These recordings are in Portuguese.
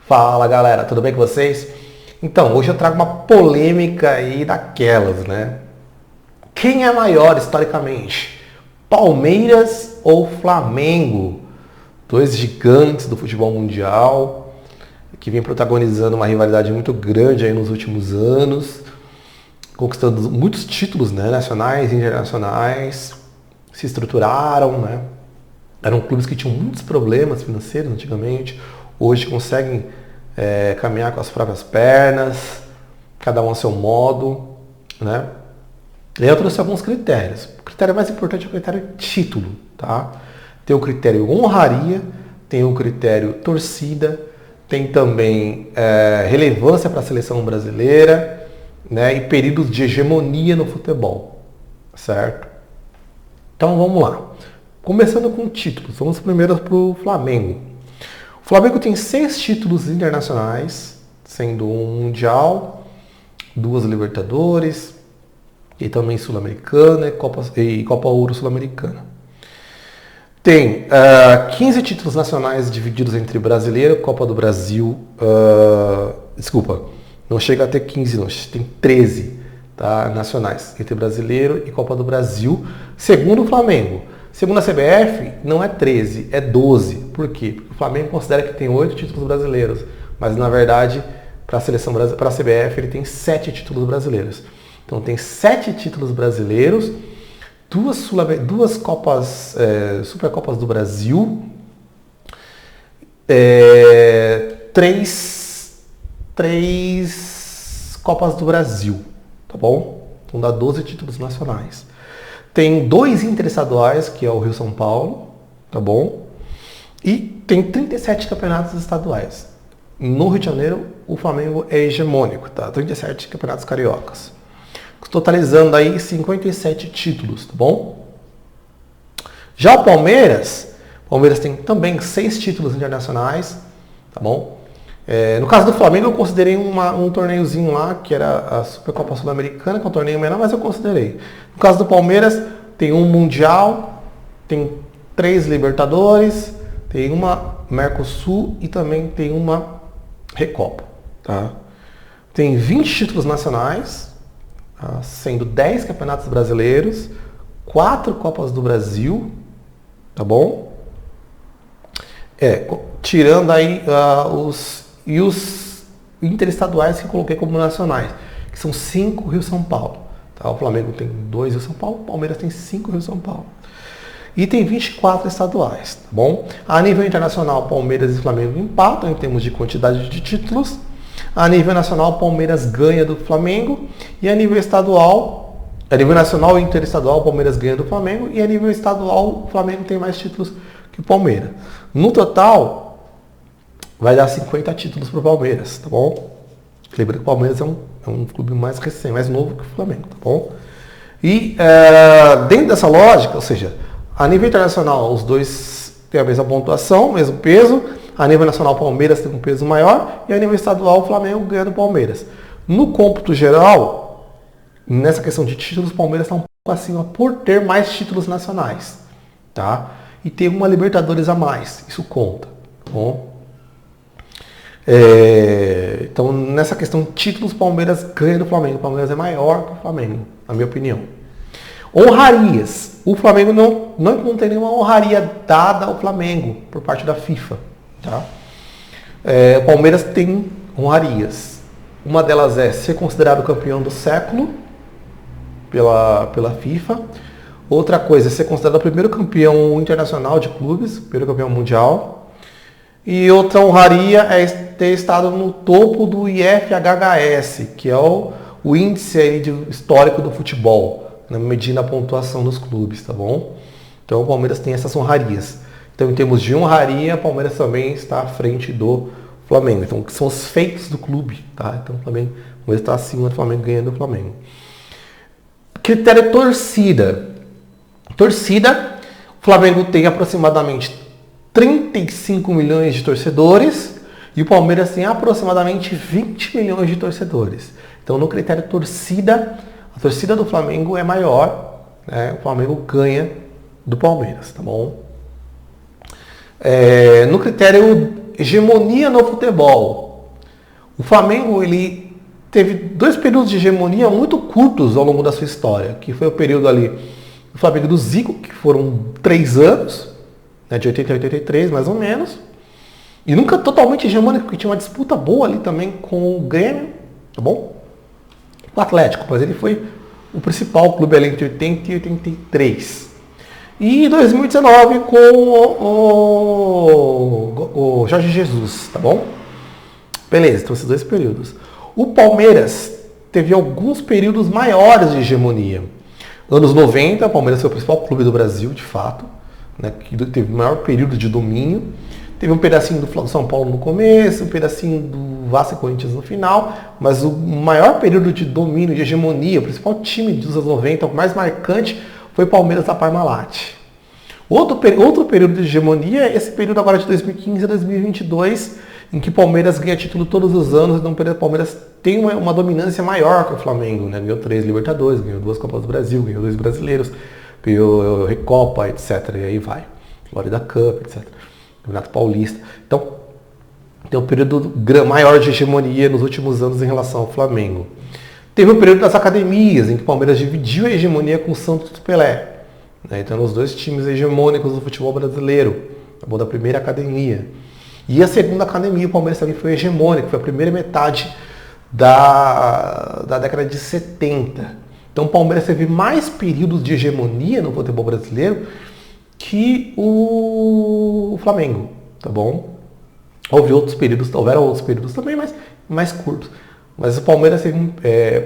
Fala galera, tudo bem com vocês? Então, hoje eu trago uma polêmica aí daquelas, né? Quem é maior historicamente? Palmeiras ou Flamengo? Dois gigantes do futebol mundial que vem protagonizando uma rivalidade muito grande aí nos últimos anos, conquistando muitos títulos, né, nacionais e internacionais, se estruturaram, né? Eram clubes que tinham muitos problemas financeiros antigamente, hoje conseguem caminhar com as próprias pernas, cada um a seu modo, né? E aí eu trouxe alguns critérios. O critério mais importante é o critério título, tá? Tem o critério honraria, tem o critério torcida, tem também relevância para a seleção brasileira, né? E períodos de hegemonia no futebol, certo? Então vamos lá. Começando com títulos, vamos primeiro para o Flamengo. O Flamengo tem 6 títulos internacionais, sendo um Mundial, 2 Libertadores, e também Sul-Americana e Copa Ouro Sul-Americana. Tem 15 títulos nacionais divididos entre Brasileiro, Copa do Brasil, desculpa, não chega a ter 15 não, tem 13, tá, nacionais, entre Brasileiro e Copa do Brasil, segundo o Flamengo. Segundo a CBF, não é 13, é 12. Por quê? Porque o Flamengo considera que tem 8 títulos brasileiros, mas na verdade, para a CBF, ele tem 7 títulos brasileiros. Então tem 7 títulos brasileiros, 2 Copas, Supercopas do Brasil, 3 Copas do Brasil, tá bom? Então dá 12 títulos nacionais. Tem 2 interestaduais, que é o Rio-São Paulo, tá bom? E tem 37 campeonatos estaduais. No Rio de Janeiro, o Flamengo é hegemônico, tá? 37 campeonatos cariocas. Totalizando aí 57 títulos, tá bom? Já o Palmeiras tem também 6 títulos internacionais, tá bom? No caso do Flamengo, eu considerei um torneiozinho lá, que era a Supercopa Sul-Americana, que é um torneio menor, mas eu considerei. No caso do Palmeiras, tem um Mundial, tem 3 Libertadores, tem uma Mercosul e também tem uma Recopa, tá? Tem 20 títulos nacionais, tá? Sendo 10 campeonatos brasileiros, 4 Copas do Brasil, tá bom? Tirando aí os interestaduais que eu coloquei como nacionais, que são 5 Rio-São Paulo. Tá? O Flamengo tem 2 Rio-São Paulo, o Palmeiras tem 5 Rio-São Paulo. E tem 24 estaduais, tá bom? A nível internacional, Palmeiras e Flamengo empatam em termos de quantidade de títulos. A nível nacional, Palmeiras ganha do Flamengo. E a nível nacional e interestadual, Palmeiras ganha do Flamengo. E a nível estadual, o Flamengo tem mais títulos que o Palmeiras. No total, vai dar 50 títulos para o Palmeiras, tá bom? Lembrando que o Palmeiras é um clube mais recente, mais novo que o Flamengo, tá bom? E dentro dessa lógica, ou seja, a nível internacional os dois têm a mesma pontuação, mesmo peso. A nível nacional o Palmeiras tem um peso maior e a nível estadual o Flamengo ganha do Palmeiras. No cômputo geral, nessa questão de títulos, o Palmeiras está um pouco acima por ter mais títulos nacionais, tá? E ter uma Libertadores a mais, isso conta, tá bom? Então, nessa questão de títulos, o Palmeiras ganha do Flamengo. O Palmeiras é maior que o Flamengo, na minha opinião. Honrarias. O Flamengo não tem nenhuma honraria dada ao Flamengo por parte da FIFA. Tá? O Palmeiras tem honrarias. Uma delas é ser considerado campeão do século pela FIFA. Outra coisa é ser considerado o primeiro campeão internacional de clubes, primeiro campeão mundial. E outra honraria é ter estado no topo do IFHHS, que é o índice aí histórico do futebol, medindo a pontuação dos clubes, tá bom? Então o Palmeiras tem essas honrarias. Então, em termos de honraria, o Palmeiras também está à frente do Flamengo. Então, que são os feitos do clube, tá? Então, o Palmeiras está acima do Flamengo, ganhando do Flamengo. Critério torcida. Torcida, o Flamengo tem aproximadamente 35 milhões de torcedores e o Palmeiras tem aproximadamente 20 milhões de torcedores. Então, no critério torcida, a torcida do Flamengo é maior, né? O Flamengo ganha do Palmeiras, tá bom? No critério hegemonia no futebol. O Flamengo, ele teve 2 períodos de hegemonia muito curtos ao longo da sua história, que foi o período ali do Flamengo do Zico, que foram 3 anos, né, de 80 a 83 mais ou menos, e nunca totalmente hegemônico, porque tinha uma disputa boa ali também com o Grêmio, tá bom? O Atlético, mas ele foi o principal clube ali entre 80 e 83. E 2019 com o Jorge Jesus, tá bom? Beleza, então esses 2 períodos. O Palmeiras teve alguns períodos maiores de hegemonia. Anos 90, o Palmeiras foi o principal clube do Brasil, de fato, né, que teve o maior período de domínio. Teve um pedacinho do São Paulo no começo, um pedacinho do Vasco e Corinthians no final, mas o maior período de domínio, de hegemonia, o principal time dos anos 90, o mais marcante, foi o Palmeiras da Parmalat. Outro período de hegemonia é esse período agora de 2015 a 2022, em que o Palmeiras ganha título todos os anos, então o Palmeiras tem uma dominância maior que o Flamengo, né? Ganhou 3 Libertadores, ganhou 2 Copas do Brasil, ganhou 2 Brasileiros, ganhou Recopa, etc. E aí vai. Florida Cup, etc. Campeonato Paulista. Então, tem um período maior de hegemonia nos últimos anos em relação ao Flamengo. Teve o período das academias, em que o Palmeiras dividiu a hegemonia com o Santos e Pelé. Né? Então, os 2 times hegemônicos do futebol brasileiro, tá bom? Da primeira academia. E a segunda academia, o Palmeiras também foi hegemônico, foi a primeira metade da década de 70. Então, o Palmeiras teve mais períodos de hegemonia no futebol brasileiro que o Flamengo, tá bom? Houveram outros períodos também, mas mais curtos. Mas o Palmeiras teve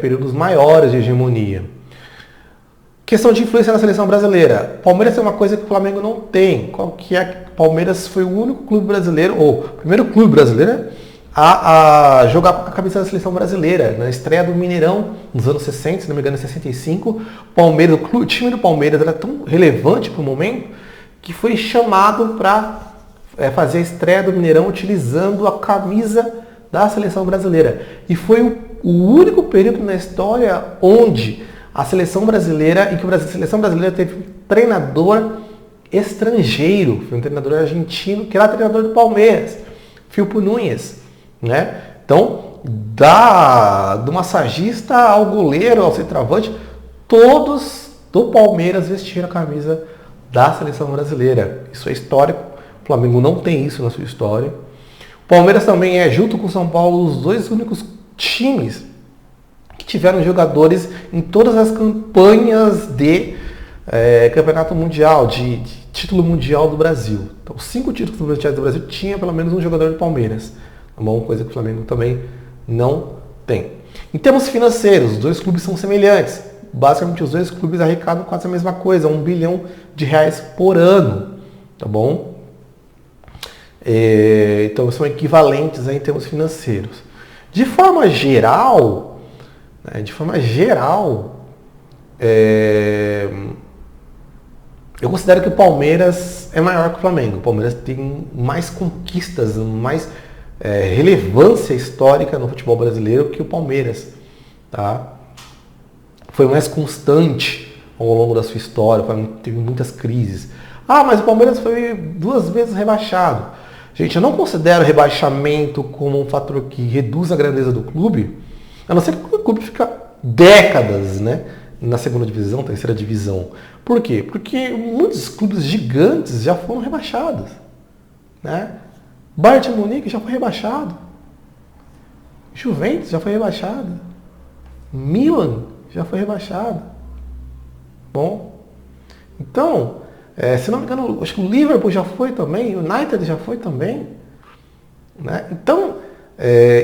períodos maiores de hegemonia. Questão de influência na seleção brasileira. O Palmeiras tem uma coisa que o Flamengo não tem. Qual que é? O Palmeiras foi o único clube brasileiro, ou o primeiro clube brasileiro, a jogar com a camisa da seleção brasileira. Na estreia do Mineirão, nos anos 60, se não me engano, em 65, o time do Palmeiras era tão relevante para o momento que foi chamado para fazer a estreia do Mineirão utilizando a camisa da seleção brasileira. E foi o único período na história onde a seleção brasileira, a seleção brasileira teve um treinador estrangeiro, foi um treinador argentino, que era treinador do Palmeiras, Filpo Núñez, né? Então, do massagista ao goleiro, ao centroavante, todos do Palmeiras vestiram a camisa da seleção brasileira. Isso é histórico. O Flamengo não tem isso na sua história. O Palmeiras também é, junto com o São Paulo, os 2 únicos times que tiveram jogadores em todas as campanhas de campeonato mundial, de título mundial do Brasil. Então, 5 títulos mundiais do Brasil tinha pelo menos um jogador do Palmeiras. É uma coisa que o Flamengo também não tem. Em termos financeiros, os 2 clubes são semelhantes. Basicamente, os 2 clubes arrecadam quase a mesma coisa, R$1 bilhão por ano, tá bom? Então, são equivalentes em termos financeiros. De forma geral, eu considero que o Palmeiras é maior que o Flamengo. O Palmeiras tem mais conquistas, mais relevância histórica no futebol brasileiro que o Palmeiras, tá? Foi mais constante ao longo da sua história, teve muitas crises. Ah, mas o Palmeiras foi 2 vezes rebaixado. Gente, eu não considero rebaixamento como um fator que reduz a grandeza do clube, a não ser que o clube fica décadas, né, na segunda divisão, terceira divisão. Por quê? Porque muitos clubes gigantes já foram rebaixados, né? Bayern de Munique já foi rebaixado. Juventus já foi rebaixado. Milan já foi rebaixado. Bom, então, se não me engano, acho que o Liverpool já foi também, o United já foi também, né? Então,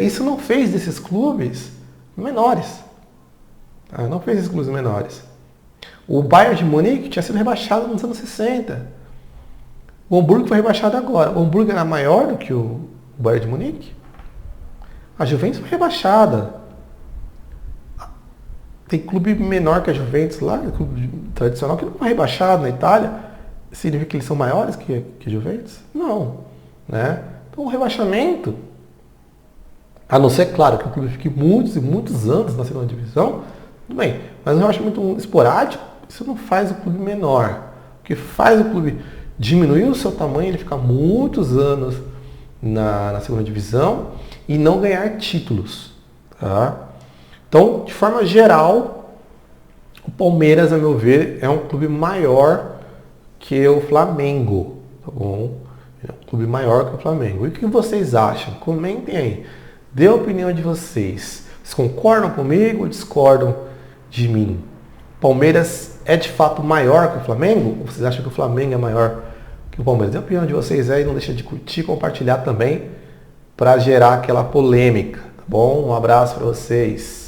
isso não fez desses clubes menores. Não fez esses clubes menores. O Bayern de Munique tinha sido rebaixado nos anos 60. O Hamburgo foi rebaixado agora. O Hamburgo era maior do que o Bayern de Munique? A Juventus foi rebaixada. Tem clube menor que a Juventus lá, clube tradicional, que não foi rebaixado na Itália. Significa que eles são maiores que a Juventus? Não. Né? Então o rebaixamento, a não ser, claro, que o clube fique muitos e muitos anos na segunda divisão, tudo bem. Mas um rebaixamento esporádico, isso não faz o clube menor. O que faz o clube diminuir o seu tamanho, ele ficar muitos anos na segunda divisão e não ganhar títulos. Tá? Então, de forma geral, o Palmeiras, a meu ver, é um clube maior que o Flamengo. Tá bom? É um clube maior que o Flamengo. E o que vocês acham? Comentem aí. Dê a opinião de vocês. Vocês concordam comigo ou discordam de mim? Palmeiras é de fato maior que o Flamengo? Ou vocês acham que o Flamengo é maior que o Palmeiras? Dê a opinião de vocês aí, não deixa de curtir e compartilhar também para gerar aquela polêmica, tá bom? Um abraço para vocês.